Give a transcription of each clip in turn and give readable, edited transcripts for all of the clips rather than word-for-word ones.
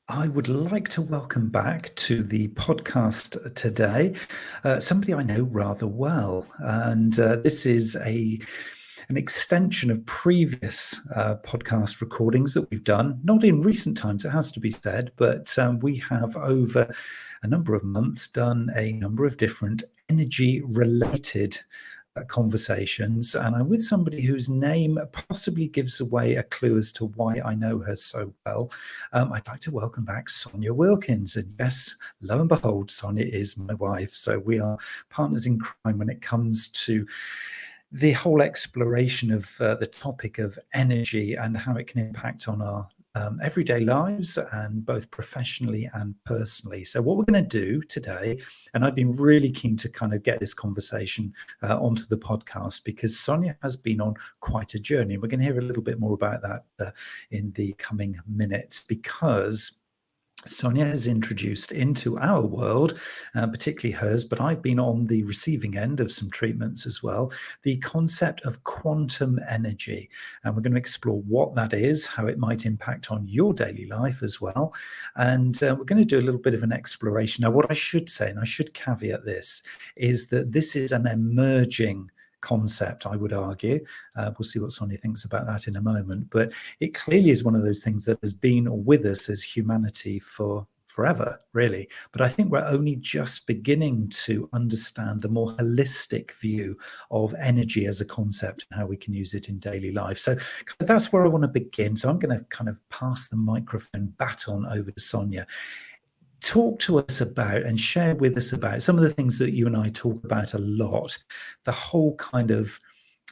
I would like to welcome back to the podcast today somebody I know rather well. And this is an extension of previous podcast recordings that we've done, not in recent times, it has to be said, but we have over a number of months done a number of different energy-related conversations, and I'm with somebody whose name possibly gives away a clue as to why I know her so well. I'd like to welcome back Sonya Wilkins, and yes, lo and behold, Sonya is my wife, so we are partners in crime when it comes to the whole exploration of the topic of energy and how it can impact on our everyday lives, and both professionally and personally. So what we're going to do today, and I've been really keen to kind of get this conversation onto the podcast because Sonya has been on quite a journey. We're going to hear a little bit more about that in the coming minutes, because Sonya has introduced into our world, particularly hers, but I've been on the receiving end of some treatments as well, the concept of quantum energy. And we're going to explore what that is, how it might impact on your daily life as well. And we're going to do a little bit of an exploration. Now, what I should say, and I should caveat this, is that this is an emerging concept, I would argue. We'll see what Sonya thinks about that in a moment, but it clearly is one of those things that has been with us as humanity for forever, really. But I think we're only just beginning to understand the more holistic view of energy as a concept and how we can use it in daily life. So that's where I want to begin. So I'm going to kind of pass the microphone baton over to Sonya. Talk to us about and share with us about some of the things that you and I talk about a lot, the whole kind of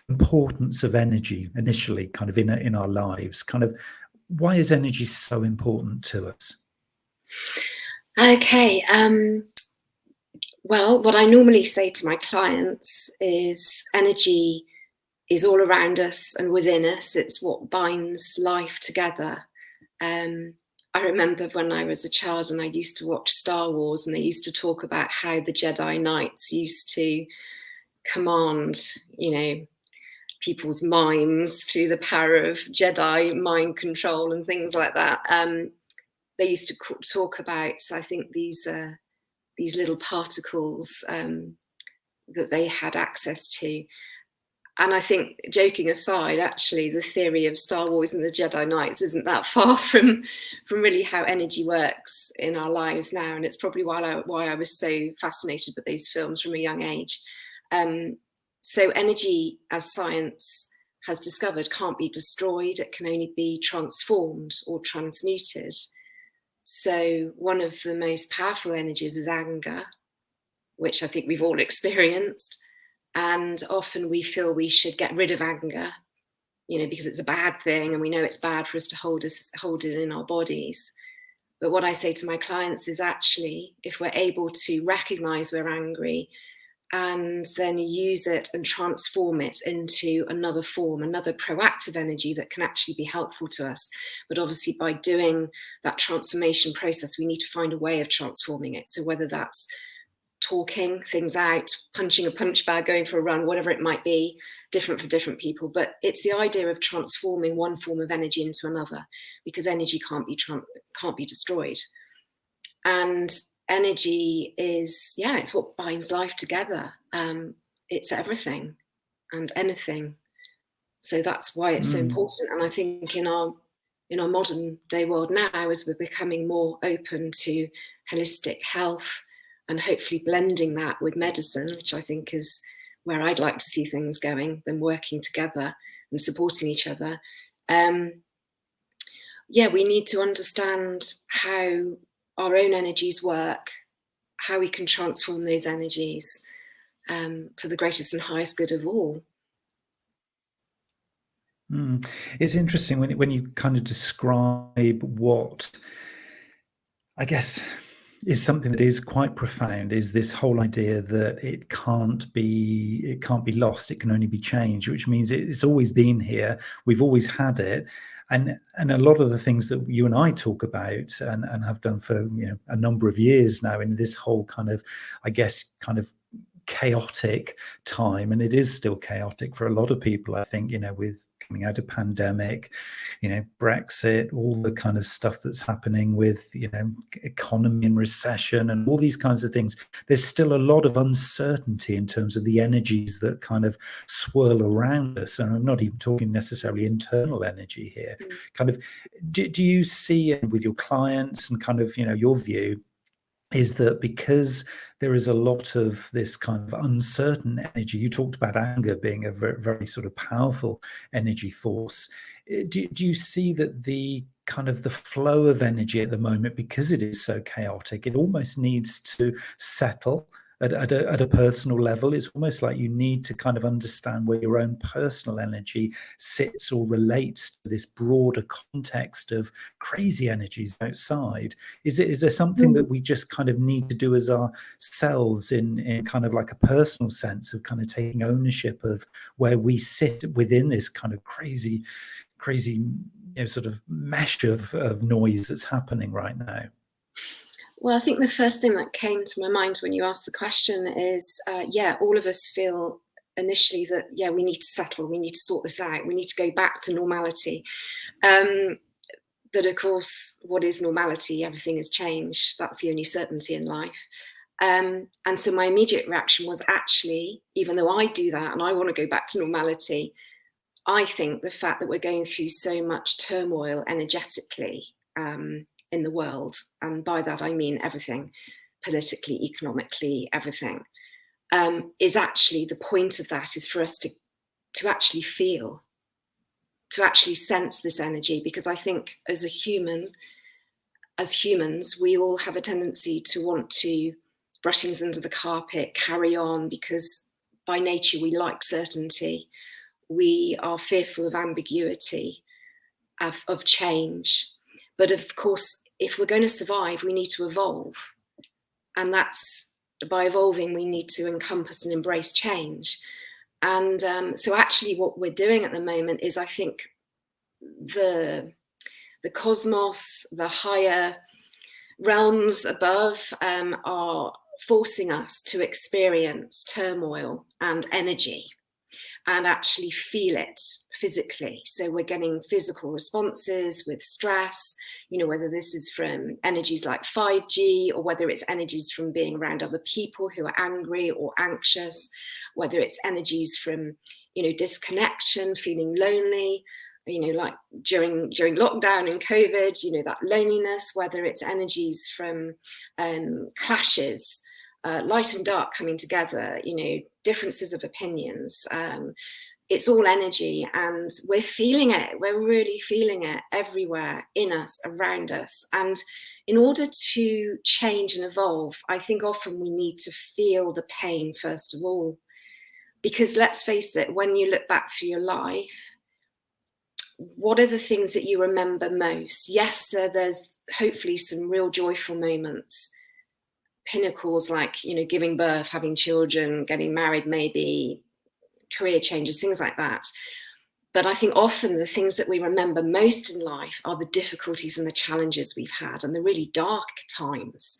importance of energy initially kind of in our lives. Kind of, why is energy so important to us? Okay. Well, what I normally say to my clients is energy is all around us and within us. It's what binds life together. I remember when I was a child and I used to watch Star Wars, and they used to talk about how the Jedi Knights used to command, people's minds through the power of Jedi mind control and things like that. They used to talk about, I think, these little particles that they had access to. And I think, joking aside, actually, the theory of Star Wars and the Jedi Knights isn't that far from really how energy works in our lives now. And it's probably why I was so fascinated with those films from a young age. So energy, as science has discovered, can't be destroyed. It can only be transformed or transmuted. So one of the most powerful energies is anger, which I think we've all experienced. And often we feel we should get rid of anger, because it's a bad thing, and we know it's bad for us to hold it in our bodies. But what I say to my clients is, actually, if we're able to recognize we're angry and then use it and transform it into another form, another proactive energy that can actually be helpful to us. But obviously, by doing that transformation process, we need to find a way of transforming it. So whether that's talking things out, punching a punch bag, going for a run, whatever it might be, different for different people. But it's the idea of transforming one form of energy into another, because energy can't be destroyed. And energy is, it's what binds life together. It's everything and anything. So that's why it's so important. And I think in our modern day world now, as we're becoming more open to holistic health, and hopefully blending that with medicine, which I think is where I'd like to see things going, them working together and supporting each other. We need to understand how our own energies work, how we can transform those energies for the greatest and highest good of all. It's interesting when you kind of describe what, I guess, is something that is quite profound, is this whole idea that it can't be lost, it can only be changed, which means it's always been here, we've always had it. And a lot of the things that you and I talk about and have done for a number of years now in this whole kind of, I guess, kind of chaotic time, and it is still chaotic for a lot of people, I think, with coming out of pandemic, Brexit, all the kind of stuff that's happening with, economy and recession and all these kinds of things. There's still a lot of uncertainty in terms of the energies that kind of swirl around us. And I'm not even talking necessarily internal energy here. Kind of, do you see with your clients and kind of, your view is that because there is a lot of this kind of uncertain energy, you talked about anger being a very, very sort of powerful energy force. Do you see that the kind of the flow of energy at the moment, because it is so chaotic, it almost needs to settle at a personal level? It's almost like you need to kind of understand where your own personal energy sits or relates to this broader context of crazy energies outside. Is there something that we just kind of need to do as ourselves in kind of like a personal sense of kind of taking ownership of where we sit within this kind of crazy sort of mesh of noise that's happening right now? Well, I think the first thing that came to my mind when you asked the question is, all of us feel initially that, we need to settle, we need to sort this out, we need to go back to normality. But of course, what is normality? Everything has changed. That's the only certainty in life. And so my immediate reaction was, actually, even though I do that and I want to go back to normality, I think the fact that we're going through so much turmoil energetically in the world, and by that I mean everything, politically, economically, everything, is actually, the point of that is for us to actually feel, to actually sense this energy. Because I think as humans, we all have a tendency to want to brush things under the carpet, carry on, because by nature we like certainty. We are fearful of ambiguity, of change. But of course, if we're going to survive, we need to evolve. And that's, by evolving, we need to encompass and embrace change. And so actually what we're doing at the moment is, I think, the cosmos, the higher realms above, are forcing us to experience turmoil and energy and actually feel it physically. So we're getting physical responses with stress, whether this is from energies like 5G or whether it's energies from being around other people who are angry or anxious, whether it's energies from, disconnection, feeling lonely, like during lockdown and COVID, that loneliness, whether it's energies from clashes, light and dark coming together, differences of opinions. It's all energy, and we're feeling it. We're really feeling it everywhere, in us, around us. And in order to change and evolve, I think often we need to feel the pain first of all. Because let's face it, when you look back through your life, what are the things that you remember most? Yes, there's hopefully some real joyful moments, pinnacles like, giving birth, having children, getting married, maybe career changes, things like that. But I think often the things that we remember most in life are the difficulties and the challenges we've had and the really dark times,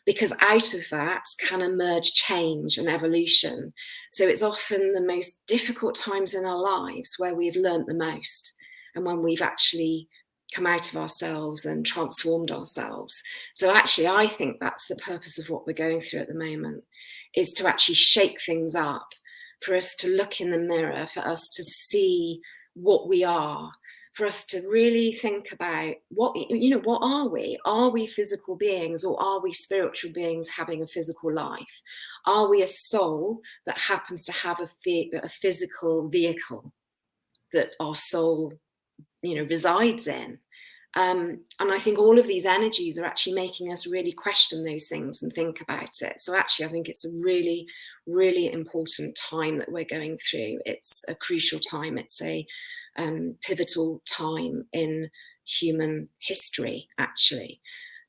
because out of that can emerge change and evolution. So it's often the most difficult times in our lives where we've learned the most and when we've actually come out of ourselves and transformed ourselves. So actually, I think that's the purpose of what we're going through at the moment, is to actually shake things up, for us to look in the mirror, for us to see what we are, for us to really think about what are we? Are we physical beings, or are we spiritual beings having a physical life? Are we a soul that happens to have a physical vehicle that our soul resides in? And I think all of these energies are actually making us really question those things and think about it. So actually, I think it's a really, really important time that we're going through. It's a crucial time. It's a pivotal time in human history, actually,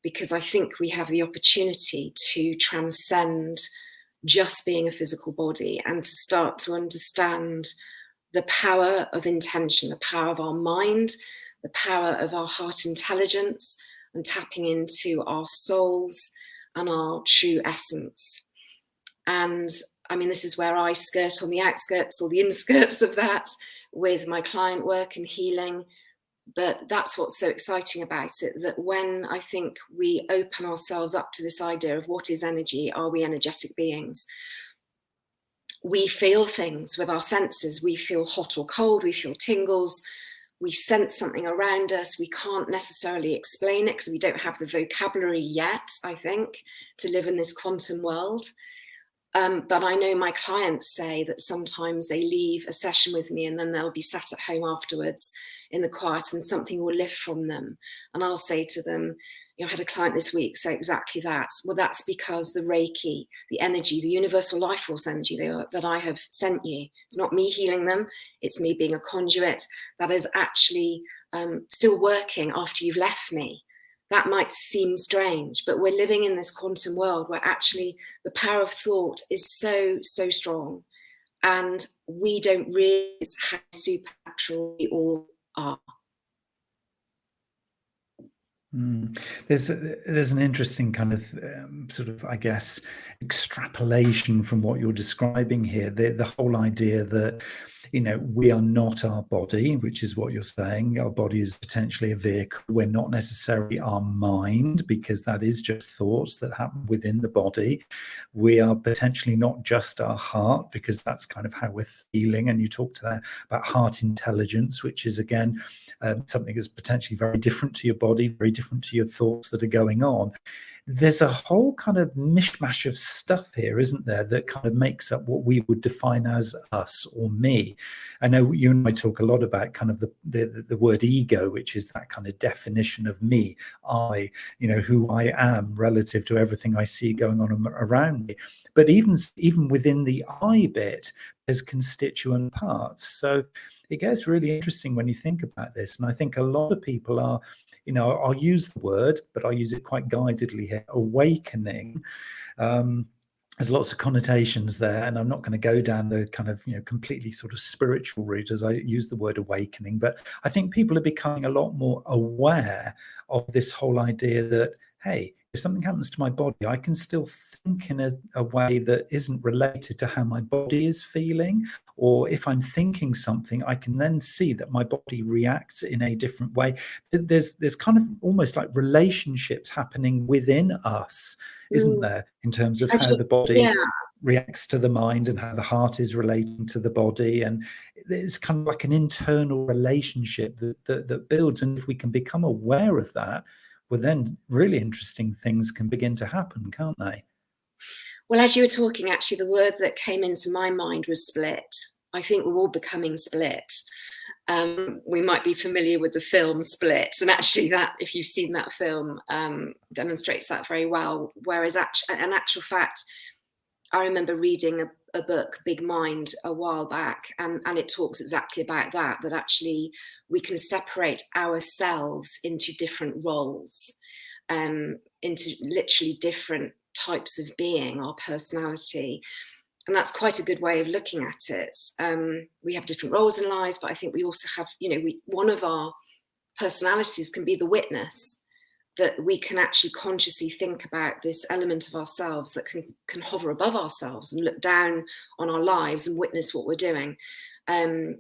because I think we have the opportunity to transcend just being a physical body and to start to understand the power of intention, the power of our mind, the power of our heart intelligence, and tapping into our souls and our true essence. And I mean, this is where I skirt on the outskirts or the inskirts of that, with my client work and healing. But that's what's so exciting about it, that when I think we open ourselves up to this idea of what is energy, are we energetic beings? We feel things with our senses. We feel hot or cold, we feel tingles, we sense something around us. We can't necessarily explain it because we don't have the vocabulary yet, I think, to live in this quantum world. But I know my clients say that sometimes they leave a session with me and then they'll be sat at home afterwards in the quiet and something will lift from them. And I'll say to them, you know, I had a client this week say exactly that. Well, that's because the Reiki, the energy, the universal life force energy that I have sent you, it's not me healing them, it's me being a conduit that is actually still working after you've left me. That might seem strange, but we're living in this quantum world where actually the power of thought is so, so strong. And we don't realize how supernatural we all are. There's an interesting kind of sort of, I guess, extrapolation from what you're describing here. The whole idea that, you know, we are not our body, which is what you're saying. Our body is potentially a vehicle. We're not necessarily our mind, because that is just thoughts that happen within the body. We are potentially not just our heart, because that's kind of how we're feeling. And you talked there about heart intelligence, which is, again, something that's potentially very different to your body, very different to your thoughts that are going on. There's a whole kind of mishmash of stuff here, isn't there, that kind of makes up what we would define as us or me. I know you and I talk a lot about kind of the word ego, which is that kind of definition of me, I, you know, who I am relative to everything I see going on around me. But even within the I bit, there's constituent parts. So it gets really interesting when you think about this. And I think a lot of people are, you know, I'll use the word, but I use it quite guidedly here, awakening. There's lots of connotations there, and I'm not going to go down the kind of, you know, completely sort of spiritual route as I use the word awakening. But I think people are becoming a lot more aware of this whole idea that, hey, if something happens to my body, I can still think in a way that isn't related to how my body is feeling. Or if I'm thinking something, I can then see that my body reacts in a different way. There's kind of almost like relationships happening within us, isn't there, in terms of how the body reacts to the mind and how the heart is relating to the body. And it's kind of like an internal relationship that builds. And if we can become aware of that, well, then really interesting things can begin to happen, can't they? Well, as you were talking, actually, the word that came into my mind was split. I think we're all becoming split. We might be familiar with the film Split, and actually that, if you've seen that film, demonstrates that very well. Whereas in actual fact, I remember reading a book, Big Mind, a while back, and it talks exactly about that actually we can separate ourselves into different roles, into literally different types of being, our personality. And that's quite a good way of looking at it. We have different roles in lives, but I think we also have, you know, one of our personalities can be the witness, that we can actually consciously think about this element of ourselves that can hover above ourselves and look down on our lives and witness what we're doing. The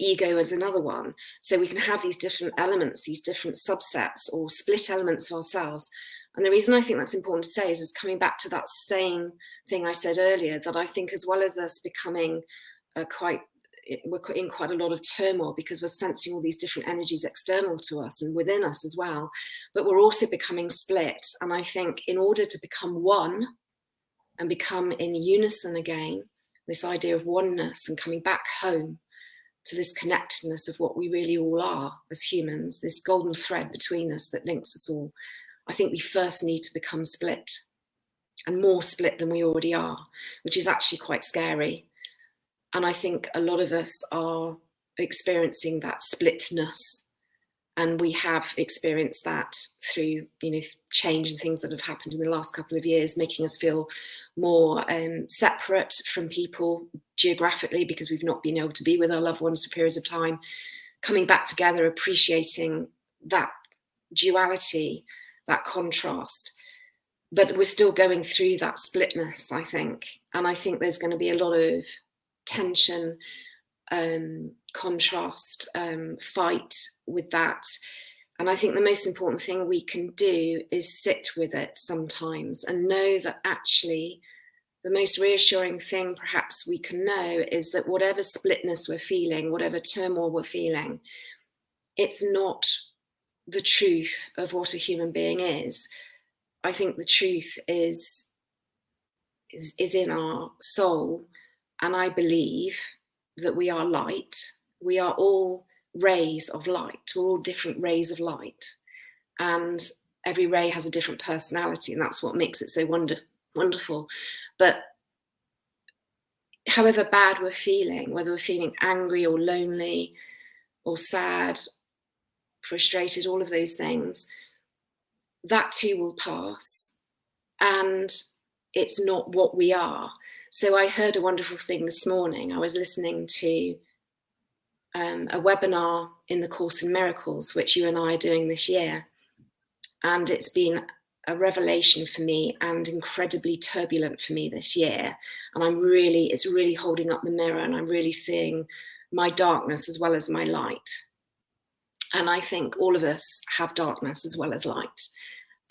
ego is another one. So we can have these different elements, these different subsets or split elements of ourselves. And the reason I think that's important to say is coming back to that same thing I said earlier, that I think as well as us becoming we're in quite a lot of turmoil because we're sensing all these different energies external to us and within us as well, but we're also becoming split. And I think in order to become one and become in unison again, this idea of oneness and coming back home to this connectedness of what we really all are as humans, this golden thread between us that links us all, I think we first need to become split, and more split than we already are, which is actually quite scary. And I think a lot of us are experiencing that splitness, and we have experienced that through, you know, change and things that have happened in the last couple of years, making us feel more separate from people geographically because we've not been able to be with our loved ones for periods of time, coming back together, appreciating that duality, that contrast. But we're still going through that splitness, I think. And I think there's going to be a lot of tension contrast, fight with that. And I think the most important thing we can do is sit with it sometimes and know that actually the most reassuring thing perhaps we can know is that whatever splitness we're feeling, whatever turmoil we're feeling, it's not the truth of what a human being is. I think the truth is in our soul. And I believe that we are light. We are all rays of light. We're all different rays of light. And every ray has a different personality, and that's what makes it so wonderful. But however bad we're feeling, whether we're feeling angry or lonely or sad, frustrated, all of those things, that too will pass. And it's not what we are. So I heard a wonderful thing this morning. I was listening to a webinar in the Course in Miracles, which you and I are doing this year. And it's been a revelation for me and incredibly turbulent for me this year. And it's really holding up the mirror, and I'm really seeing my darkness as well as my light. And I think all of us have darkness as well as light.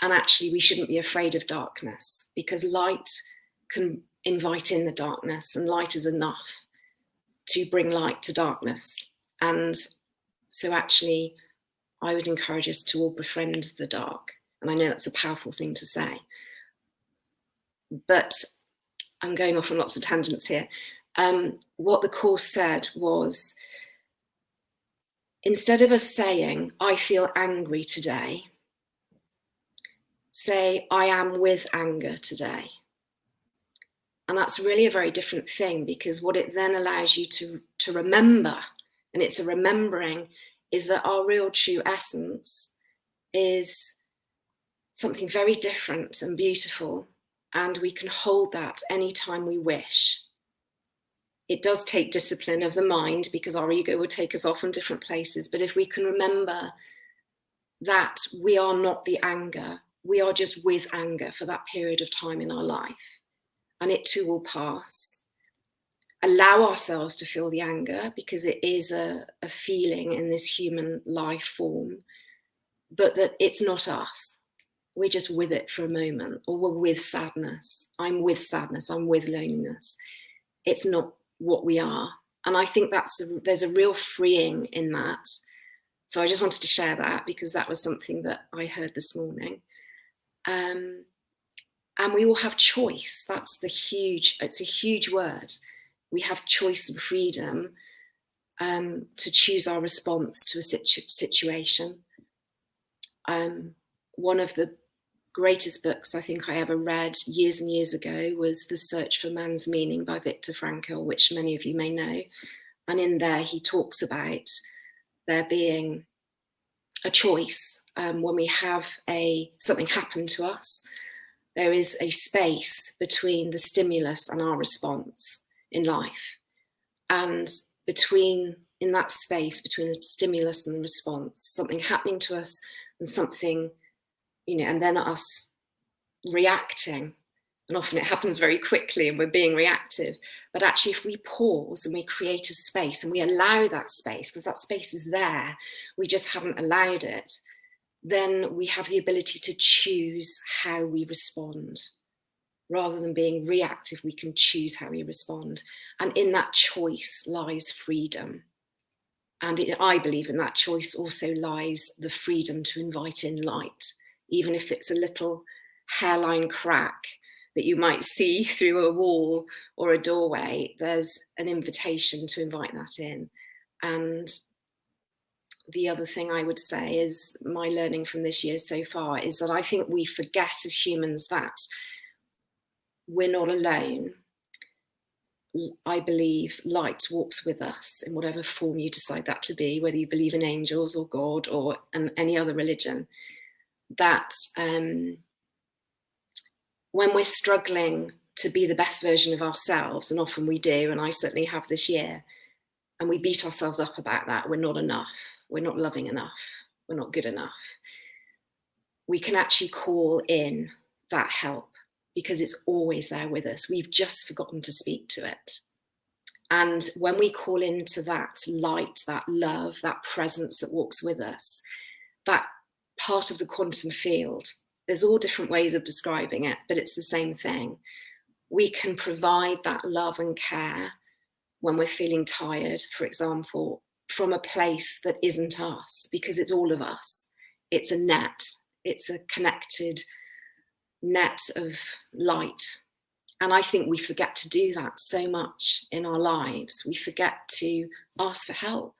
And actually, we shouldn't be afraid of darkness, because light can invite in the darkness, and light is enough to bring light to darkness. And so actually, I would encourage us to all befriend the dark. And I know that's a powerful thing to say. But I'm going off on lots of tangents here. What the Course said was, instead of us saying, I feel angry today, say, I am with anger today. And that's really a very different thing, because what it then allows you to remember, and it's a remembering, is that our real true essence is something very different and beautiful, and we can hold that anytime we wish. It does take discipline of the mind, because our ego will take us off in different places. But if we can remember that we are not the anger, we are just with anger for that period of time in our life, and it too will pass. Allow ourselves to feel the anger, because it is a feeling in this human life form, but that it's not us. We're just with it for a moment, or we're with sadness. I'm with sadness, I'm with loneliness. It's not what we are. And I think there's a real freeing in that. So I just wanted to share that, because that was something that I heard this morning. And we all have choice. It's a huge word. We have choice and freedom to choose our response to a situation. One of the greatest books I think I ever read years and years ago was The Search for Man's Meaning by Viktor Frankl, which many of you may know. And in there, he talks about there being a choice. When we have something happen to us, there is a space between the stimulus and our response in life. And in that space between the stimulus and the response, something happening to us and something, and then us reacting. And often it happens very quickly and we're being reactive. But actually, if we pause and we create a space and we allow that space, because that space is there, we just haven't allowed it, then we have the ability to choose how we respond. Rather than being reactive, we can choose how we respond. And in that choice lies freedom. And I believe in that choice also lies the freedom to invite in light, even if it's a little hairline crack that you might see through a wall or a doorway. There's an invitation to invite that in. And the other thing I would say is my learning from this year so far is that I think we forget as humans that we're not alone. I believe light walks with us in whatever form you decide that to be, whether you believe in angels or God or any other religion, that when we're struggling to be the best version of ourselves, and often we do, and I certainly have this year, and we beat ourselves up about that, we're not enough, we're not loving enough, we're not good enough, we can actually call in that help, because it's always there with us. We've just forgotten to speak to it. And when we call into that light, that love, that presence that walks with us, that part of the quantum field, there's all different ways of describing it, but it's the same thing. We can provide that love and care when we're feeling tired, for example, from a place that isn't us, because it's all of us. It's a net. It's a connected net of light. And I think we forget to do that so much in our lives. We forget to ask for help.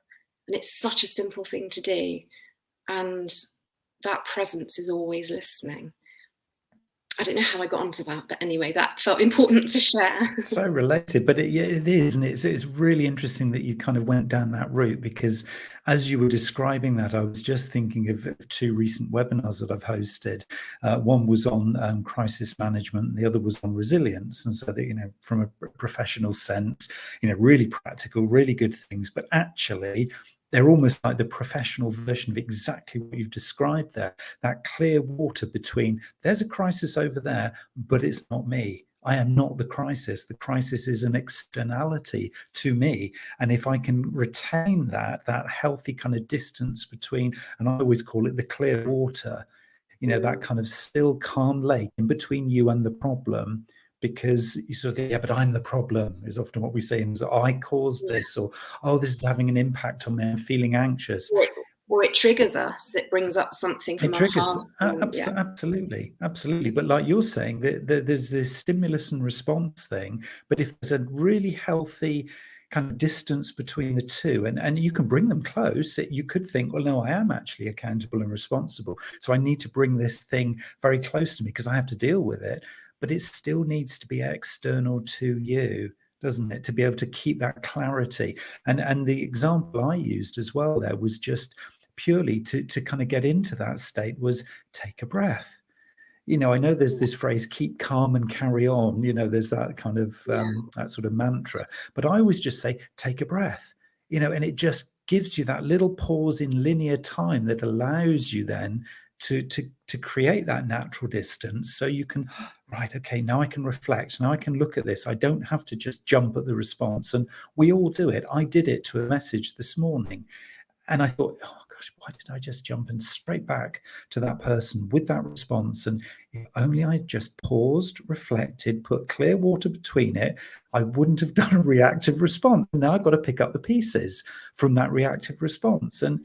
And it's such a simple thing to do. And that presence is always listening. I don't know how I got onto that, but anyway, that felt important to share. So related, but it is, and it's really interesting that you kind of went down that route, because as you were describing that, I was just thinking of two recent webinars that I've hosted. One was on crisis management, and the other was on resilience. And so that, you know, from a professional sense, you know, really practical, really good things, but actually they're almost like the professional version of exactly what you've described there, that clear water between there's a crisis over there, but it's not me. I am not the crisis. The crisis is an externality to me. And if I can retain that healthy kind of distance between, and I always call it the clear water, you know, that kind of still calm lake in between you and the problem, because you sort of think, yeah, but I'm the problem, is often what we say. And so, I caused this, or, oh, this is having an impact on me, I'm feeling anxious. Or it triggers us. It brings up something from our past. Absolutely. But like you're saying, there's this stimulus and response thing. But if there's a really healthy kind of distance between the two, and you can bring them close, you could think, well, no, I am actually accountable and responsible. So I need to bring this thing very close to me because I have to deal with it. But it still needs to be external to you, doesn't it? To be able to keep that clarity. And the example I used as well there was just purely to kind of get into that state was take a breath. You know, I know there's this phrase, keep calm and carry on. You know, there's that kind of that sort of mantra. But I always just say, take a breath, you know, and it just gives you that little pause in linear time that allows you then to create that natural distance, so you can, right, okay, now I can reflect, now I can look at this. I don't have to just jump at the response. And we all do it. I did it to a message this morning, and I thought, oh gosh, why did I just jump and straight back to that person with that response? And if only I just paused, reflected, put clear water between it, I wouldn't have done a reactive response. Now I've got to pick up the pieces from that reactive response. And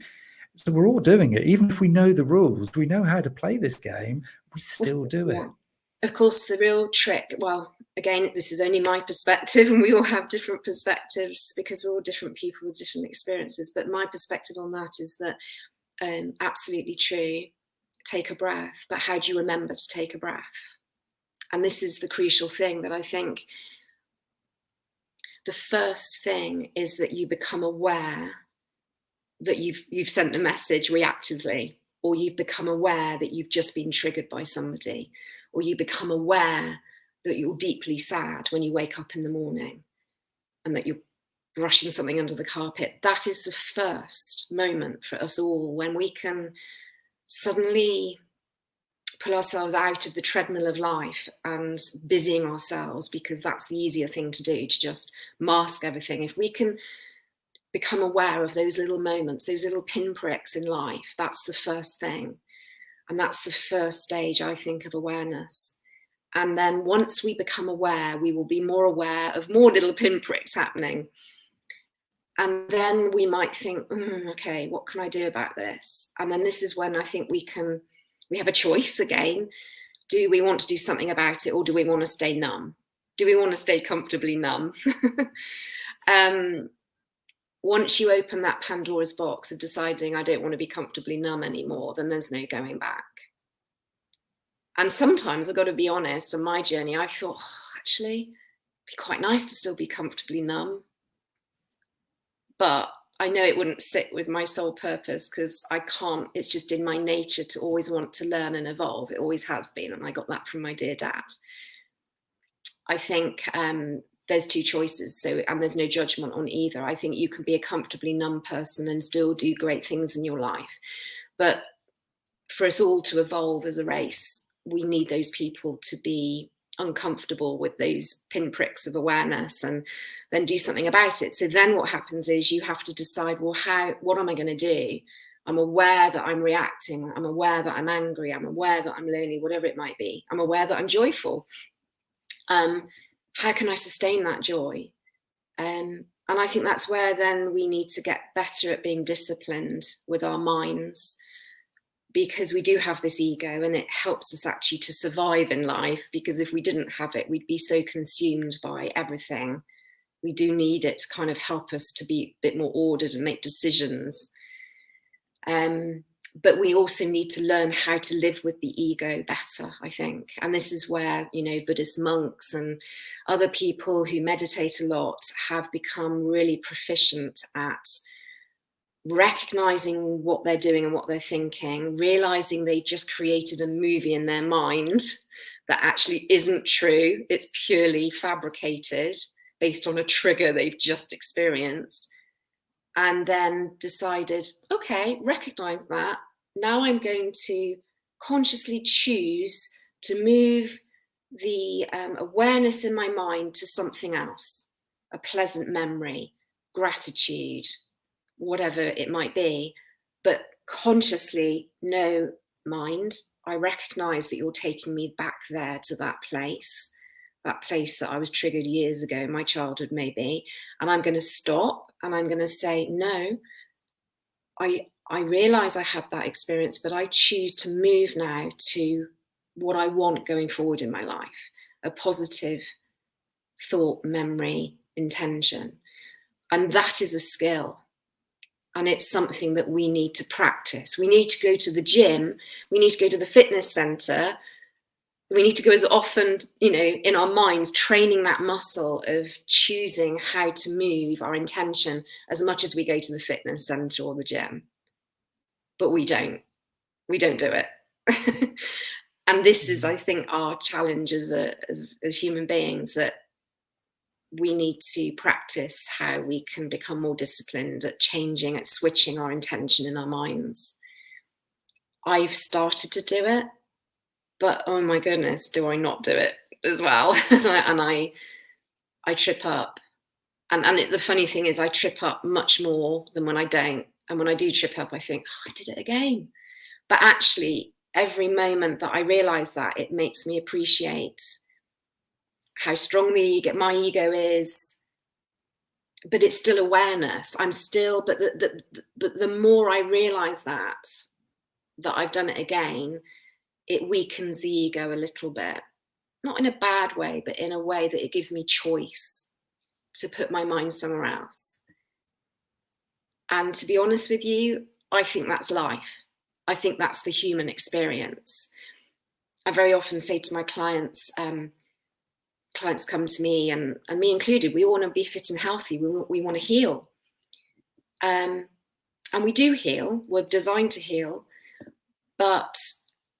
so we're all doing it. Even if we know the rules, we know how to play this game, we still do it. Of course, the real trick, well, again, this is only my perspective, and we all have different perspectives because we're all different people with different experiences. But my perspective on that is that absolutely true. Take a breath. But how do you remember to take a breath? And this is the crucial thing, that I think the first thing is that you become aware that you've sent the message reactively, or you've become aware that you've just been triggered by somebody, or you become aware that you're deeply sad when you wake up in the morning and that you're brushing something under the carpet. That is the first moment for us all when we can suddenly pull ourselves out of the treadmill of life and busying ourselves, because that's the easier thing to do, to just mask everything. If we can become aware of those little moments, those little pinpricks in life, that's the first thing. And that's the first stage, I think, of awareness. And then once we become aware, we will be more aware of more little pinpricks happening. And then we might think, okay, what can I do about this? And then this is when I think we have a choice again. Do we want to do something about it, or do we want to stay numb? Do we want to stay comfortably numb? Once you open that Pandora's box of deciding I don't want to be comfortably numb anymore, then there's no going back. And sometimes I've got to be honest, on my journey, I thought, actually, it'd be quite nice to still be comfortably numb. But I know it wouldn't sit with my sole purpose, because I can't, it's just in my nature to always want to learn and evolve. It always has been. And I got that from my dear dad. I think there's two choices, and there's no judgment on either. I think you can be a comfortably numb person and still do great things in your life. But for us all to evolve as a race, we need those people to be uncomfortable with those pinpricks of awareness, and then do something about it. So then what happens is you have to decide, well, what am I going to do? I'm aware that I'm reacting. I'm aware that I'm angry. I'm aware that I'm lonely, whatever it might be. I'm aware that I'm joyful. How can I sustain that joy? And I think that's where then we need to get better at being disciplined with our minds, because we do have this ego, and it helps us actually to survive in life, because if we didn't have it, we'd be so consumed by everything. We do need it to kind of help us to be a bit more ordered and make decisions. But we also need to learn how to live with the ego better, I think. And this is where, Buddhist monks and other people who meditate a lot have become really proficient at recognizing what they're doing and what they're thinking, realizing they just created a movie in their mind that actually isn't true. It's purely fabricated based on a trigger they've just experienced. And then decided, okay, recognize that. Now I'm going to consciously choose to move the awareness in my mind to something else, a pleasant memory, gratitude, whatever it might be. But consciously, no, mind, I recognize that you're taking me back there to that place that I was triggered years ago, in my childhood maybe, and I'm going to stop and I'm going to say, no, I realize I had that experience, but I choose to move now to what I want going forward in my life, a positive thought, memory, intention. And that is a skill. And it's something that we need to practice. We need to go to the gym. We need to go to the fitness center. We need to go as often, in our minds, training that muscle of choosing how to move our intention as much as we go to the fitness center or the gym. But we don't do it. And this is, I think, our challenge as human beings, that we need to practice how we can become more disciplined at changing, at switching our intention in our minds. I've started to do it, but oh my goodness, do I not do it as well? and I trip up. And the funny thing is, I trip up much more than when I don't. And when I do trip up, I think, oh, I did it again. But actually, every moment that I realize that, it makes me appreciate how strong my ego is. But it's still awareness. I'm still, but the more I realize that I've done it again, it weakens the ego a little bit. Not in a bad way, but in a way that it gives me choice to put my mind somewhere else. And to be honest with you, I think that's life. I think that's the human experience. I very often say to my clients, clients come to me, and me included, we want to be fit and healthy. We want to heal. And we do heal. We're designed to heal. But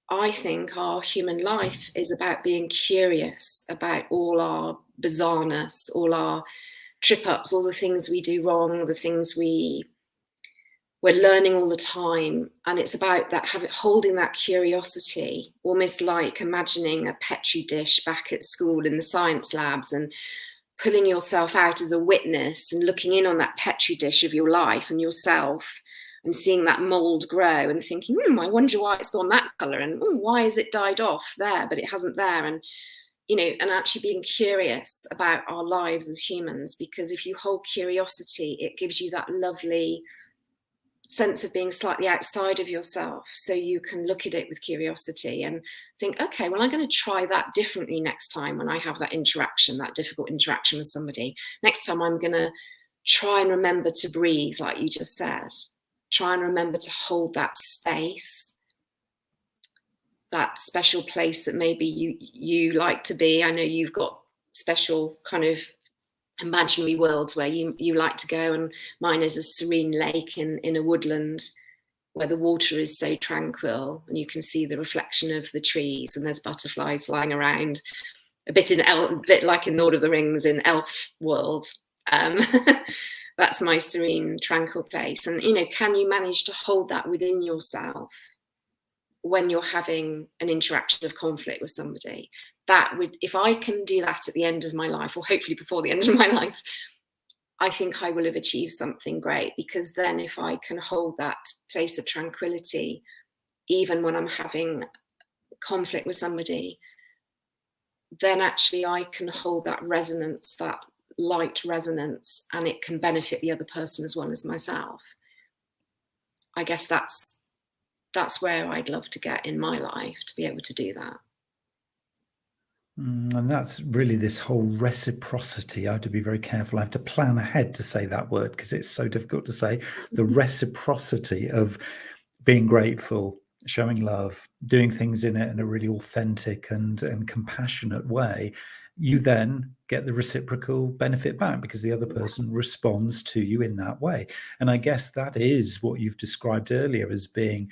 I think our human life is about being curious about all our bizarreness, all our trip ups, all the things we do wrong, the things we're learning all the time. And it's about that, holding that curiosity, almost like imagining a petri dish back at school in the science labs, and pulling yourself out as a witness and looking in on that petri dish of your life and yourself, and seeing that mold grow and thinking, I wonder why it's gone that color, and why has it died off there, but it hasn't there. And, and actually being curious about our lives as humans, because if you hold curiosity, it gives you that lovely sense of being slightly outside of yourself, so you can look at it with curiosity and think, okay, well, I'm going to try that differently next time when I have that interaction, that difficult interaction with somebody. Next time I'm going to try and remember to breathe, like you just said. Try and remember to hold that space, that special place that maybe you like to be. I know you've got special kind of imaginary worlds where you like to go, and mine is a serene lake in a woodland where the water is so tranquil and you can see the reflection of the trees, and there's butterflies flying around, a bit like in Lord of the Rings in elf world. That's my serene, tranquil place. And can you manage to hold that within yourself when you're having an interaction of conflict with somebody. That would, if I can do that at the end of my life, or hopefully before the end of my life, I think I will have achieved something great, because then if I can hold that place of tranquility, even when I'm having conflict with somebody, then actually I can hold that resonance, that light resonance, and it can benefit the other person as well as myself. I guess that's where I'd love to get in my life, to be able to do that. And that's really this whole reciprocity. I have to be very careful. I have to plan ahead to say that word because it's so difficult to say. The reciprocity of being grateful, showing love, doing things in it in a really authentic and compassionate way. You then get the reciprocal benefit back because the other person responds to you in that way. And I guess that is what you've described earlier as being,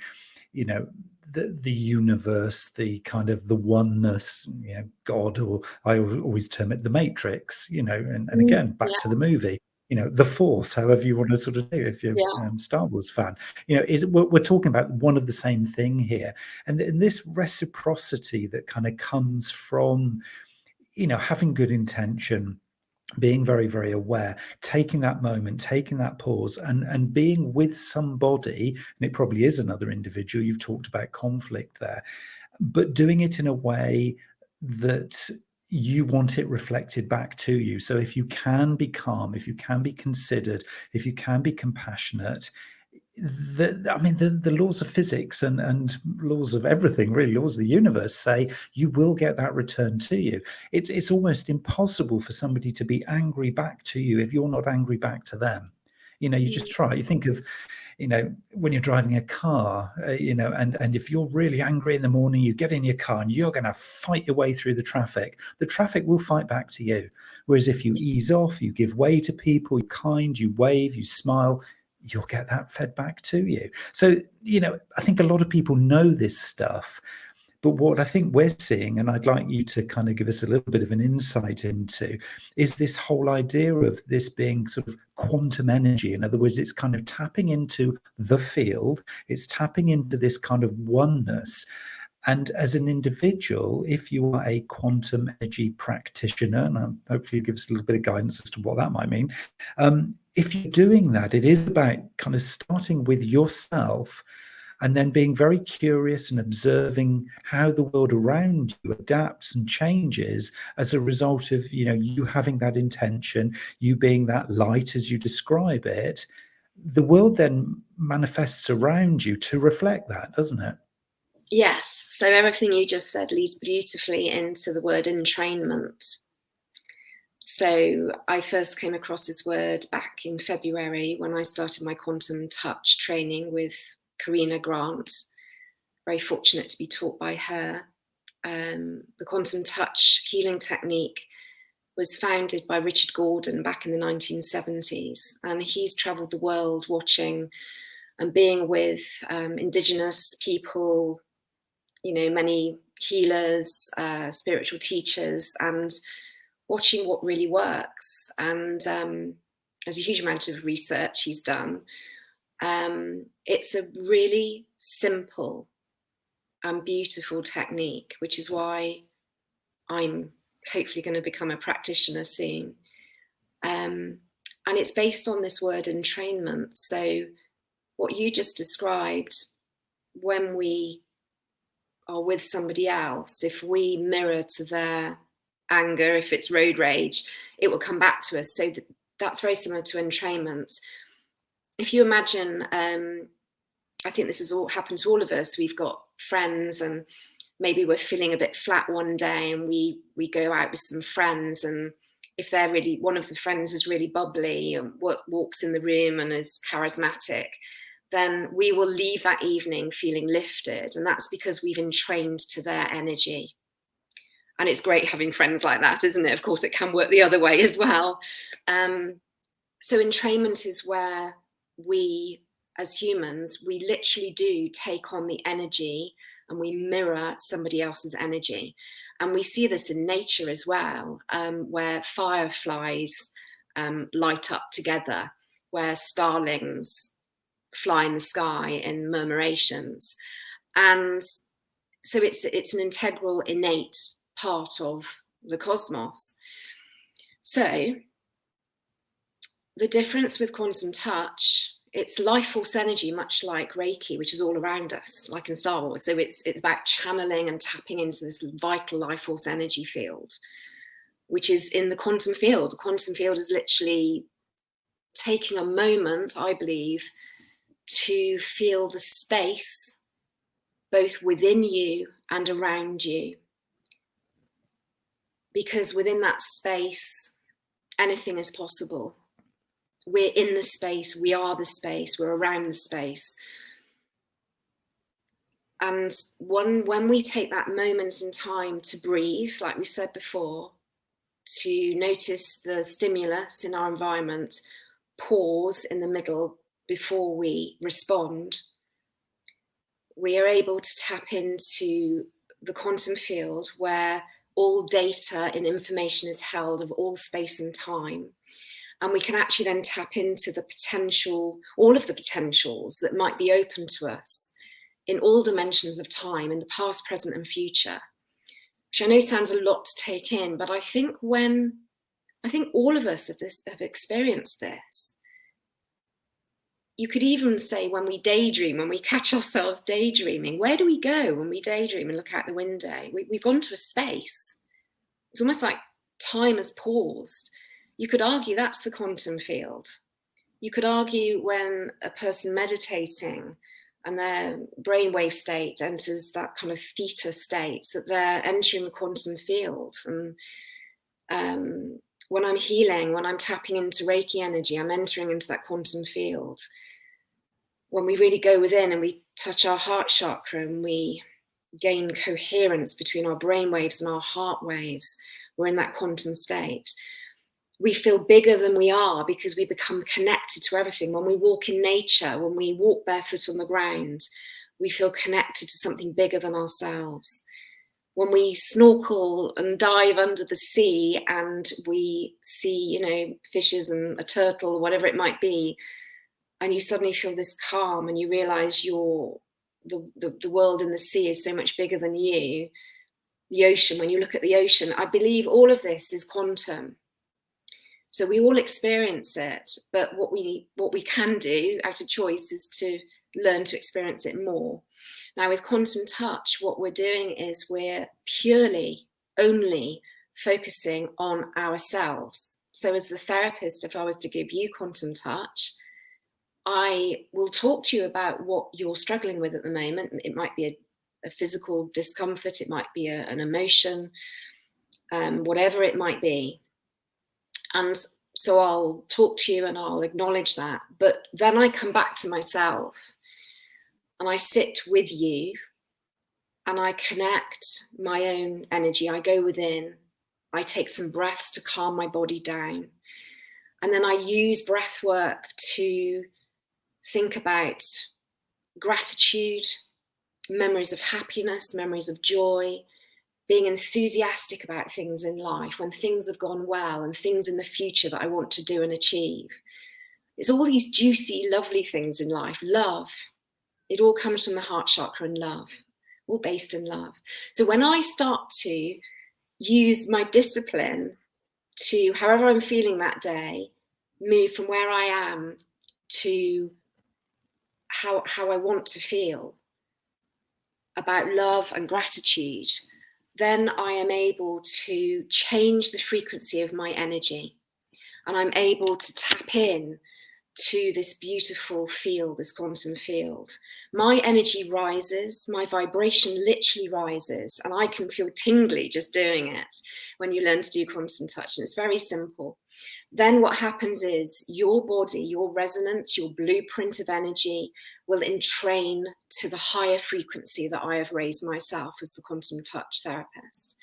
you know, the universe, the kind of the oneness, you know, God, or I always term it the Matrix, you know, and again, back to the movie, you know, the Force, however you want to sort of do, if you're a Star Wars fan, you know, we're talking about one of the same thing here. And this reciprocity that kind of comes from, you know, having good intention, being very, very aware, taking that moment, taking that pause, and being with somebody, and it probably is another individual. You've talked about conflict there, but doing it in a way that you want it reflected back to you. So if you can be calm, if you can be considered, if you can be compassionate, the laws of physics and laws of everything, really, laws of the universe say you will get that return to you. It's almost impossible for somebody to be angry back to you if you're not angry back to them. You know, you just try. You think of, you know, when you're driving a car, you know, and if you're really angry in the morning, you get in your car and you're going to fight your way through the traffic will fight back to you. Whereas if you ease off, you give way to people, you're kind, you wave, you smile, you'll get that fed back to you. So, you know, I think a lot of people know this stuff, but what I think we're seeing, and I'd like you to kind of give us a little bit of an insight into, is this whole idea of this being sort of quantum energy. In other words, it's kind of tapping into the field, it's tapping into this kind of oneness. And as an individual, if you are a quantum energy practitioner, and hopefully you give us a little bit of guidance as to what that might mean, if you're doing that, it is about kind of starting with yourself and then being very curious and observing how the world around you adapts and changes as a result of, you know, you having that intention, you being that light as you describe it. The world then manifests around you to reflect that, doesn't it? Yes. So everything you just said leads beautifully into the word entrainment. So I first came across this word back in February when I started my quantum touch training with Karina Grant. Very fortunate to be taught by her. The quantum touch healing technique was founded by Richard Gordon back in the 1970s, and he's traveled the world watching and being with Indigenous people, you know, many healers, spiritual teachers, and watching what really works. And there's a huge amount of research he's done. It's a really simple and beautiful technique, which is why I'm hopefully going to become a practitioner soon. And it's based on this word entrainment. So what you just described, when we are with somebody else, if we mirror to their anger, if it's road rage, it will come back to us. So that's very similar to entrainment. If you imagine, I think this has all happened to all of us. We've got friends and maybe we're feeling a bit flat one day and we go out with some friends, and if they're really, one of the friends is really bubbly and walks in the room and is charismatic, then we will leave that evening feeling lifted. And that's because we've entrained to their energy. And it's great having friends like that, isn't it? Of course, it can work the other way as well. So entrainment is where we, as humans, we literally do take on the energy and we mirror somebody else's energy. And we see this in nature as well, where fireflies light up together, where starlings fly in the sky in murmurations. And So it's an integral, innate part of the cosmos. So the difference with quantum touch, it's life force energy, much like Reiki, which is all around us, like in Star Wars. So it's about channeling and tapping into this vital life force energy field, which is in the quantum field. The quantum field is literally taking a moment, I believe, to feel the space both within you and around you. Because within that space, anything is possible. We're in the space, we are the space, we're around the space. And when we take that moment in time to breathe, like we've said before, to notice the stimulus in our environment, pause in the middle before we respond, we are able to tap into the quantum field where all data and information is held of all space and time. And we can actually then tap into the potential, all of the potentials that might be open to us in all dimensions of time, in the past, present, and future, which I know sounds a lot to take in, but I think all of us have experienced this. You could even say when we daydream, when we catch ourselves daydreaming, where do we go when we daydream and look out the window? We've gone to a space. It's almost like time has paused. You could argue that's the quantum field. You could argue when a person meditating and their brainwave state enters that kind of theta state, that they're entering the quantum field. And when I'm healing, when I'm tapping into Reiki energy, I'm entering into that quantum field. When we really go within and we touch our heart chakra and we gain coherence between our brain waves and our heart waves, we're in that quantum state. We feel bigger than we are because we become connected to everything. When we walk in nature, when we walk barefoot on the ground, we feel connected to something bigger than ourselves. When we snorkel and dive under the sea and we see, fishes and a turtle or whatever it might be, and you suddenly feel this calm and you realize the world in the sea is so much bigger than you. The ocean, when you look at the ocean, I believe all of this is quantum. So we all experience it, but what we can do out of choice is to learn to experience it more. Now with quantum touch, what we're doing is we're purely only focusing on ourselves. So as the therapist, if I was to give you quantum touch, I will talk to you about what you're struggling with at the moment. It might be a physical discomfort, it might be an emotion, whatever it might be. And so I'll talk to you and I'll acknowledge that. But then I come back to myself and I sit with you and I connect my own energy. I go within, I take some breaths to calm my body down. And then I use breath work to think about gratitude, memories of happiness, memories of joy, being enthusiastic about things in life, when things have gone well and things in the future that I want to do and achieve. It's all these juicy, lovely things in life. Love, it all comes from the heart chakra and love, all based in love. So when I start to use my discipline to, however I'm feeling that day, move from where I am to how I want to feel about love and gratitude, then I am able to change the frequency of my energy and I'm able to tap in to this beautiful field, this quantum field. My energy rises, my vibration literally rises, and I can feel tingly just doing it when you learn to do quantum touch. And it's very simple. Then what happens is your body, your resonance, your blueprint of energy will entrain to the higher frequency that I have raised myself as the quantum touch therapist.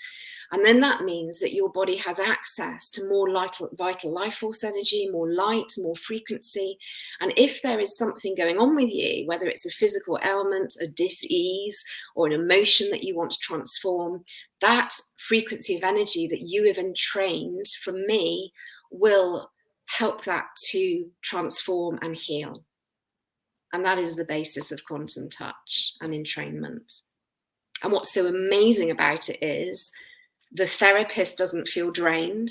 And then that means that your body has access to more vital life force energy, more light, more frequency. And if there is something going on with you, whether it's a physical ailment, a dis-ease, or an emotion that you want to transform, that frequency of energy that you have entrained from me will help that to transform and heal. And that is the basis of quantum touch and entrainment. And what's so amazing about it is the therapist doesn't feel drained.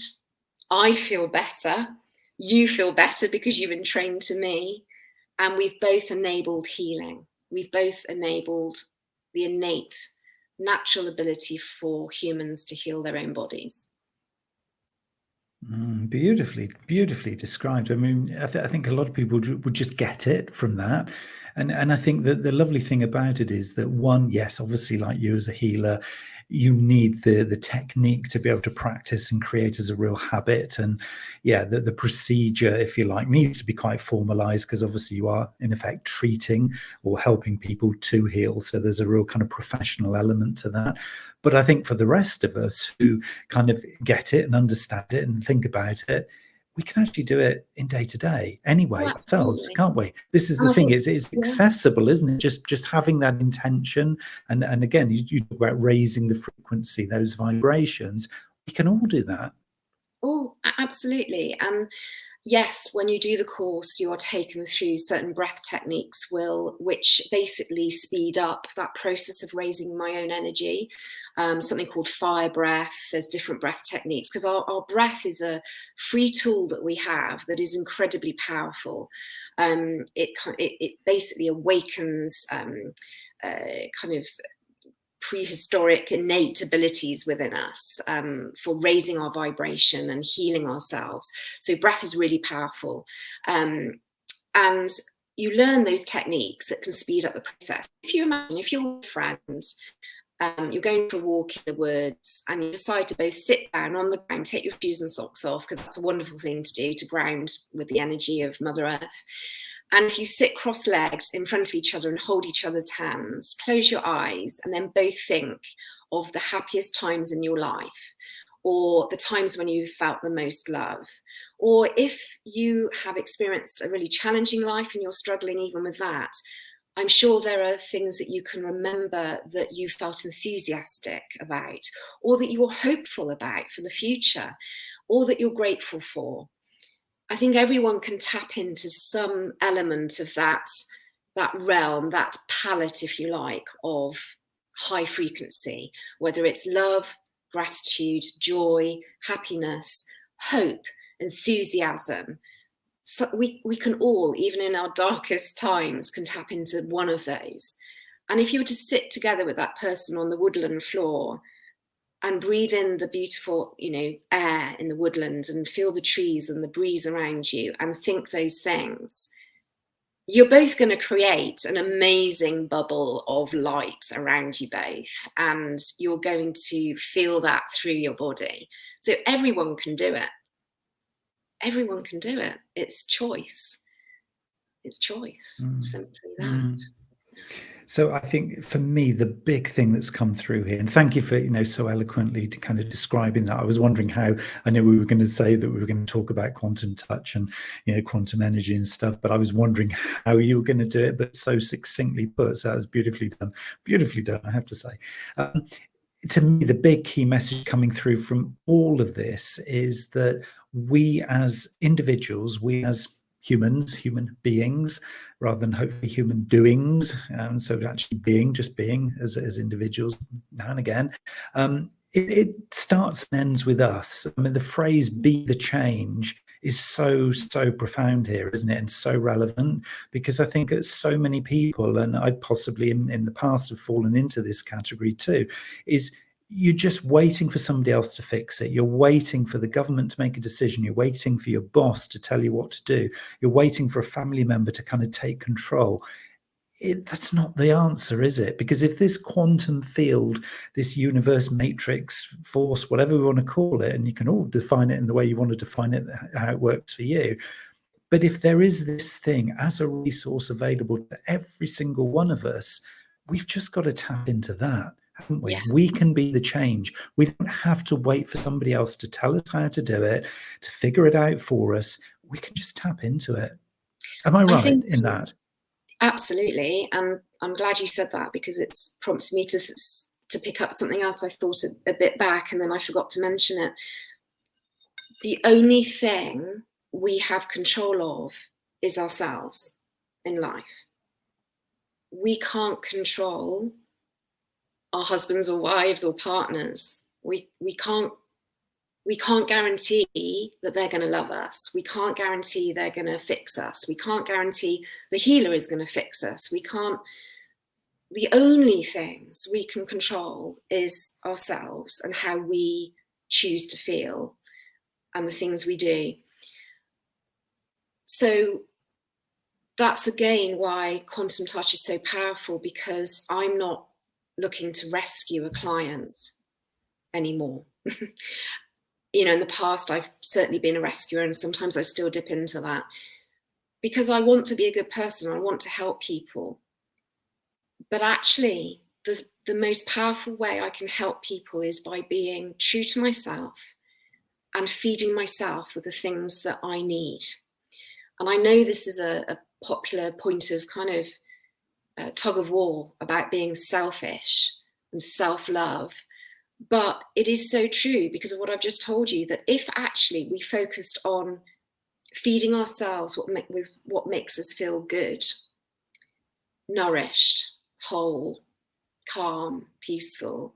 I feel better. You feel better because you've been trained to me. And we've both enabled healing. We've both enabled the innate, natural ability for humans to heal their own bodies. Beautifully described. I mean, I think a lot of people would just get it from that. And I think that the lovely thing about it is that, one, yes, obviously, like you as a healer, you need the technique to be able to practice and create as a real habit. And yeah, the procedure, if you like, needs to be quite formalized, because obviously you are in effect treating or helping people to heal. So there's a real kind of professional element to that. But I think for the rest of us who kind of get it and understand it and think about it, we can actually do it in day to day anyway Oh, ourselves, absolutely. can't we? This is And the I thing, think, it's accessible, isn't it? Just having that intention, and again, you talk about raising the frequency, those vibrations. We can all do that. oh, absolutely. And yes, when you do the course, you are taken through certain breath techniques which basically speed up that process of raising my own energy. Something called fire breath. There's different breath techniques, because our breath is a free tool that we have that is incredibly powerful. It basically awakens kind of prehistoric innate abilities within us for raising our vibration and healing ourselves. So breath is really powerful. And you learn those techniques that can speed up the process. If you imagine, if you're with friends, you're going for a walk in the woods, and you decide to both sit down on the ground, take your shoes and socks off, because that's a wonderful thing to do, to ground with the energy of Mother Earth. And if you sit cross-legged in front of each other and hold each other's hands, close your eyes, and then both think of the happiest times in your life, or the times when you felt the most love. Or if you have experienced a really challenging life and you're struggling even with that, I'm sure there are things that you can remember that you felt enthusiastic about, or that you're hopeful about for the future, or that you're grateful for. I think everyone can tap into some element of that realm, that palette, if you like, of high frequency, whether it's love, gratitude, joy, happiness, hope, enthusiasm. So we can all, even in our darkest times, can tap into one of those. And if you were to sit together with that person on the woodland floor and breathe in the beautiful, air in the woodland, and feel the trees and the breeze around you, and think those things, you're both going to create an amazing bubble of light around you both, and you're going to feel that through your body. So everyone can do it. Everyone can do it. It's choice. It's choice. Simply that. So I think for me, the big thing that's come through here, and thank you for, so eloquently to kind of describing that. I was wondering how, I know we were going to say that we were going to talk about quantum touch and, quantum energy and stuff, but I was wondering how you were going to do it, but so succinctly put. So that was beautifully done, I have to say. To me, the big key message coming through from all of this is that we as individuals, we as humans, human beings, rather than hopefully human doings. So actually just being as individuals now and again. It starts and ends with us. I mean, the phrase "be the change" is so profound here, isn't it? And so relevant, because I think that so many people, and I possibly in the past have fallen into this category too, is you're just waiting for somebody else to fix it. You're waiting for the government to make a decision. You're waiting for your boss to tell you what to do. You're waiting for a family member to kind of take control. That's not the answer, is it? Because if this quantum field, this universe matrix force, whatever we want to call it, and you can all define it in the way you want to define it, how it works for you. But if there is this thing as a resource available to every single one of us, we've just got to tap into that, haven't we? Yeah. We can be the change. We don't have to wait for somebody else to tell us how to do it, to figure it out for us. We can just tap into it. Am I right in that? Absolutely. And I'm glad you said that, because it's prompted me to pick up something else I thought a bit back, and then I forgot to mention it. The only thing we have control of is ourselves in life. We can't control our husbands or wives or partners. We can't guarantee that they're going to love us. We can't guarantee they're going to fix us. We can't guarantee the healer is going to fix us. The only things we can control is ourselves and how we choose to feel and the things we do. So that's again why quantum touch is so powerful, because I'm not looking to rescue a client anymore. You know, in the past, I've certainly been a rescuer, and sometimes I still dip into that because I want to be a good person. I want to help people. But actually, the most powerful way I can help people is by being true to myself and feeding myself with the things that I need. And I know this is a popular point of kind of tug of war about being selfish and self-love. But it is so true because of what I've just told you, that if actually we focused on feeding ourselves with what makes us feel good, nourished, whole, calm, peaceful,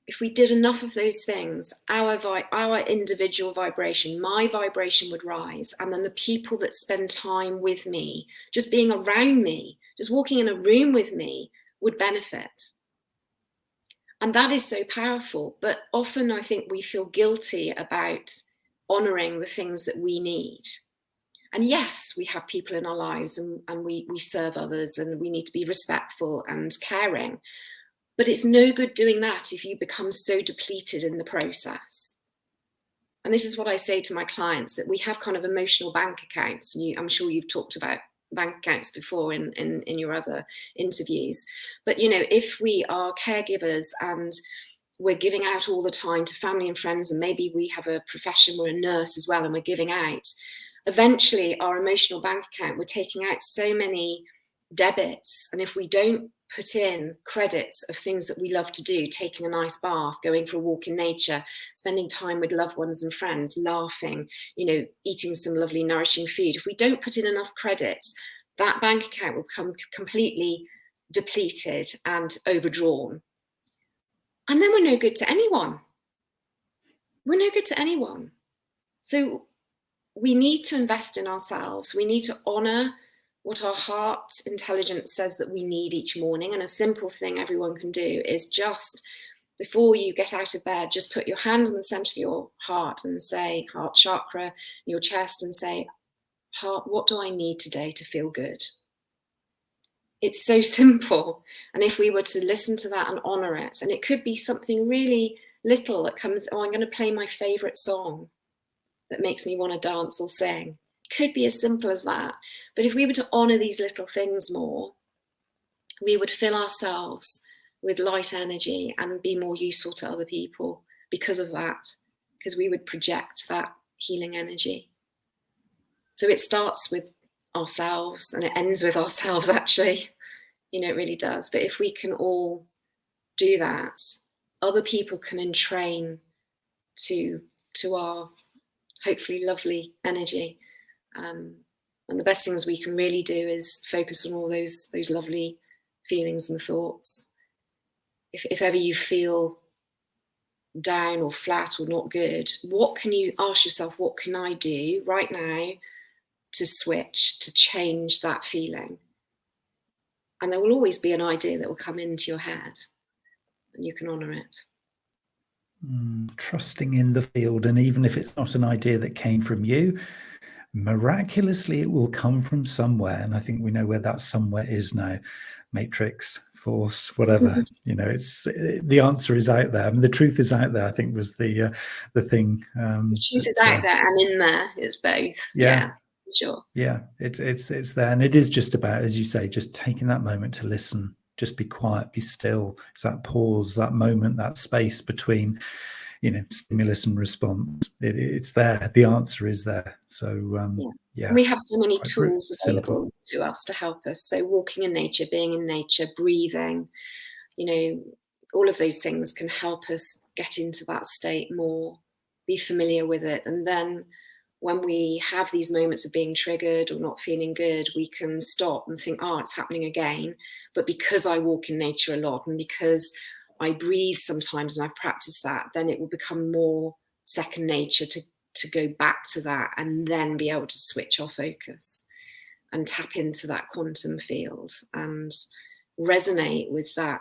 if we did enough of those things, our individual vibration, my vibration would rise. And then the people that spend time with me, just being around me, just walking in a room with me, would benefit. And that is so powerful. But often I think we feel guilty about honoring the things that we need. And yes, we have people in our lives and we serve others and we need to be respectful and caring. But it's no good doing that if you become so depleted in the process. And this is what I say to my clients, that we have kind of emotional bank accounts. And I'm sure you've talked about bank accounts before in your other interviews. But, you know, if we are caregivers and we're giving out all the time to family and friends, and maybe we have a profession, we're a nurse as well, and we're giving out, eventually our emotional bank account, we're taking out so many debits. And if we don't put in credits of things that we love to do, taking a nice bath, going for a walk in nature, spending time with loved ones and friends, laughing, you know, eating some lovely nourishing food, if we don't put in enough credits, that bank account will become completely depleted and overdrawn. And then we're no good to anyone. We're no good to anyone. So we need to invest in ourselves. We need to honor what our heart intelligence says that we need each morning. And a simple thing everyone can do is just before you get out of bed, just put your hand in the center of your heart and say, heart chakra, your chest, and say, heart, what do I need today to feel good? It's so simple. And if we were to listen to that and honor it, and it could be something really little that comes, oh, I'm going to play my favorite song that makes me want to dance or sing. Could be as simple as that. But if we were to honor these little things more, we would fill ourselves with light energy and be more useful to other people because of that, because we would project that healing energy. So it starts with ourselves and it ends with ourselves, actually. You know, it really does. But if we can all do that, other people can entrain to our hopefully lovely energy. And the best things we can really do is focus on all those lovely feelings and thoughts. If ever you feel down or flat or not good, what can you ask yourself, what can I do right now to switch, to change that feeling? And there will always be an idea that will come into your head and you can honor it. Trusting in the field. And even if it's not an idea that came from you, miraculously it will come from somewhere. And I think we know where that somewhere is now. Matrix, force, whatever. You know, it's the answer is out there. I mean, the truth is out there, I think, was the thing. The truth is out there and in there. It's both. Yeah, sure. Yeah, it's there. And it is just about, as you say, just taking that moment to listen, just be quiet, be still. It's that pause, that moment, that space between, you know, stimulus and response. It's there. The answer is there. So yeah. We have so many tools available to us to help us. So walking in nature, being in nature, breathing, you know, all of those things can help us get into that state more, be familiar with it. And then when we have these moments of being triggered or not feeling good, we can stop and think, oh, it's happening again. But because I walk in nature a lot, and because I breathe sometimes and I've practiced that, then it will become more second nature to go back to that and then be able to switch our focus and tap into that quantum field and resonate with that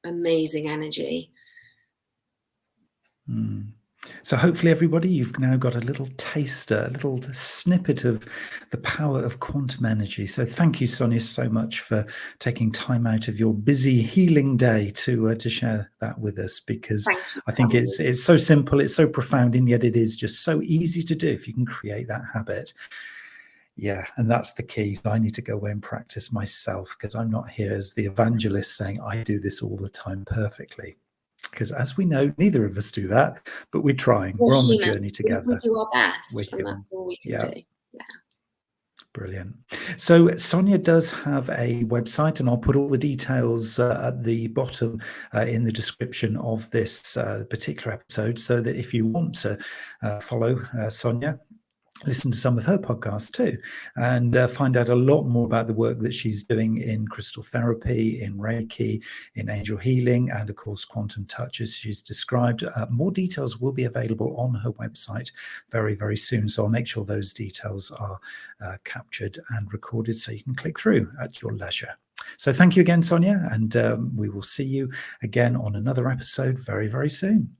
amazing energy. So hopefully, everybody, you've now got a little taster, a little snippet of the power of quantum energy. So thank you, Sonya, so much for taking time out of your busy healing day to share that with us, because I think it's so simple, it's so profound, and yet it is just so easy to do if you can create that habit. Yeah, and that's the key. I need to go away and practice myself, because I'm not here as the evangelist saying I do this all the time perfectly. Because as we know, neither of us do that, but we're trying. We're on the journey together. We do our best, and that's all we can do. Yeah. Brilliant. So Sonya does have a website, and I'll put all the details at the bottom in the description of this particular episode, so that if you want to follow Sonya, listen to some of her podcasts too, and find out a lot more about the work that she's doing in crystal therapy, in Reiki, in angel healing, and of course quantum touch, as she's described. More details will be available on her website very, very soon, so I'll make sure those details are captured and recorded so you can click through at your leisure. So thank you again, Sonya, and we will see you again on another episode very, very soon.